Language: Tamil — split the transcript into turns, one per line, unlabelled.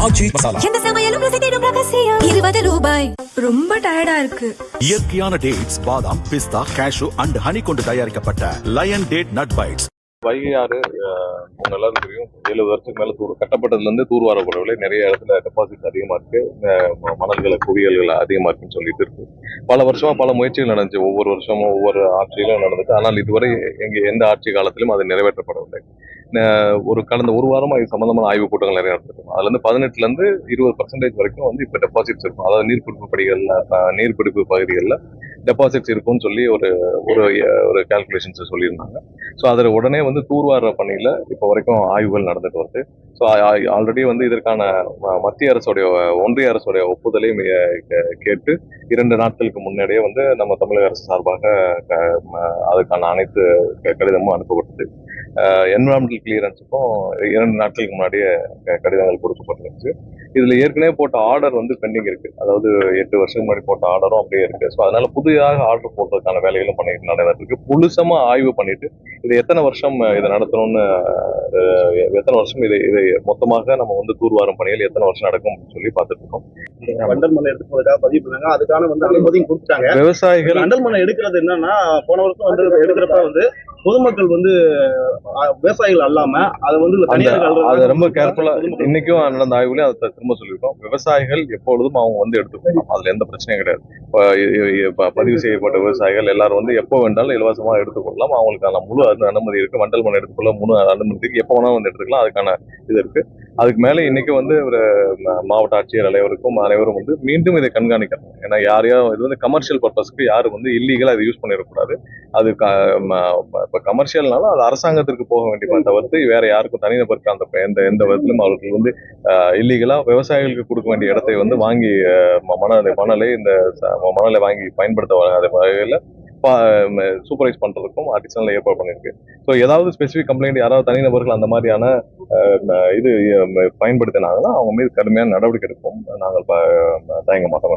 ஆச்சி மசாலா.
எந்த சமையலும் ருசி தேடும் ரகசியம். 20 ரூபாய்.
ரொம்ப டயர்டா இருக்கு.
இயற்கையான டேட்ஸ், பாதாம், பிஸ்தா, கேஷு அண்ட் ஹனி கொண்டு தயாரிக்கப்பட்ட lion date nut bites.
Vaigai ஆறு உங்க எல்லாரும் தெரியும், 70 வருஷத்துக்கு மேல கட்டப்பட்டதுல இருந்து தூர்வாரப்படவில்லை. நிறைய இடத்துல டெபாசிட் அதிகமா இருக்கு, மணல்களை குவியல்கள் அதிகமா இருக்குன்னு சொல்லிட்டு இருக்கு. பல வருஷமா பல முயற்சிகள் நடந்துச்சு, ஒவ்வொரு வருஷமும் ஒவ்வொரு ஆட்சியிலும் நடந்துச்சு. ஆனால் இதுவரை எந்த ஆட்சி காலத்திலும் அது நிறைவேற்றப்படவில்லை. கடந்த ஒரு வாரமா இது சம்பந்தமான ஆய்வுக் கூட்டங்கள் நிறைய நடந்திருக்கும். அதுல இருந்து 18% 20% வரைக்கும் வந்து இப்ப டெபாசிட்ஸ் இருக்கும். அதாவது நீர்பிடிப்பு பகுதிகளில் டெபாசிட்ஸ் இருக்கும்னு சொல்லி ஒரு கால்குலேஷன்ஸ் சொல்லியிருந்தாங்க. ஸோ அதில் உடனே வந்து தூர்வார பணியில இப்போ வரைக்கும் ஆய்வுகள் நடந்துட்டு வருது. ஸோ ஆல்ரெடி வந்து இதற்கான மத்திய அரசுடைய ஒன்றிய அரசுடைய ஒப்புதலையும் கேட்டு 2 நாட்களுக்கு முன்னாடியே வந்து நம்ம தமிழக அரசு சார்பாக அதுக்கான அனைத்து கடிதமும் அனுப்பப்பட்டது. என்விரான்மெண்டல் கிளியரன்ஸுக்கும் 2 நாட்களுக்கு முன்னாடியே கடிதங்கள் கொடுக்கப்பட்டிருந்துச்சு. இதுல ஏற்கனவே போட்ட ஆர்டர் வந்து பெண்டிங் இருக்கு. அதாவது 8 வருஷத்துக்கு முன்னாடி போட்ட ஆர்டரும் அப்படியே இருக்கு. ஸோ அதனால புதிதாக ஆர்டர் போடுறதுக்கான வேலைகளும் பண்ணிட்டு நடந்துருக்கு. முழுசமா ஆய்வு பண்ணிட்டு இது எத்தனை வருஷம் இதை நடத்தணும்னு, எத்தனை வருஷம் இதை மொத்தமாக நம்ம வந்து தூர்வாரும் பணிகள் எத்தனை வருஷம் நடக்கும் அப்படின்னு சொல்லி பார்த்துட்டு இருக்கோம்.
அண்டல் மண்ணை எடுத்து பதிவு பண்ணாங்க, அதுக்கான வந்து அனுமதியும் கொடுத்தாங்க.
விவசாயிகள்
அண்டல் மண்ணை எடுக்கிறது என்னன்னா, போன வருஷம் வந்து எடுக்கிறப்ப வந்து பொதுமக்கள் வந்து விவசாயிகள் அல்லாம அதை வந்து
அதை ரொம்ப கேர்ஃபுல்லா இன்னைக்கும் நடந்த ஆய்வுலயும் அதை திரும்ப சொல்லியிருக்கோம். விவசாயிகள் எப்பொழுதும் அவங்க வந்து எடுத்துக்கணும், அதுல எந்த பிரச்சனையும் கிடையாது. பதிவு செய்யப்பட்ட விவசாயிகள் எல்லாரும் வந்து எப்போ வேண்டாலும் இலவசமா எடுத்துக்கொள்ளலாம். அவங்களுக்கான முழு அனுமதி இருக்கு. வண்டல் மண் எடுத்துக்கொள்ள முழு அனுமதி இருக்கு. எப்போ வேணாலும் வந்து எடுத்துக்கலாம், அதுக்கான இது இருக்கு. அதுக்கு மேல இன்னைக்கு வந்து ஒரு மாவட்ட ஆட்சியர் அனைவரும் வந்து மீண்டும் இதை கண்காணிக்கணும். ஏன்னா இது வந்து கமர்ஷியல் பர்பஸ்க்கு யாரும் வந்து இல்லீகலா இதை யூஸ் பண்ணிடக்கூடாது. அது இப்ப கமர்ஷியல்னால அது அரசாங்கத்திற்கு போக வேண்டிய தவிர்த்து வேற யாருக்கும் தனிநபருக்கு அந்த எந்த விதத்திலும் அவர்கள் வந்து இல்லீகலா விவசாயிகளுக்கு கொடுக்க வேண்டிய இடத்தை வந்து வாங்கி மணலை வாங்கி பயன்படுத்த வகையில சூப்பர்வைஸ் பண்றதுக்கும் ஆர்டிசன்ல ஏற்பாடு பண்ணிருக்கு. ஸோ ஏதாவது ஸ்பெசிபிக் கம்ப்ளைண்ட் யாராவது தனிநபர்கள் அந்த மாதிரியான இது பயன்படுத்தினாங்கன்னா அவங்க மீது கடுமையான நடவடிக்கை எடுப்போம். நாங்கள் தயங்க மாட்டோம்.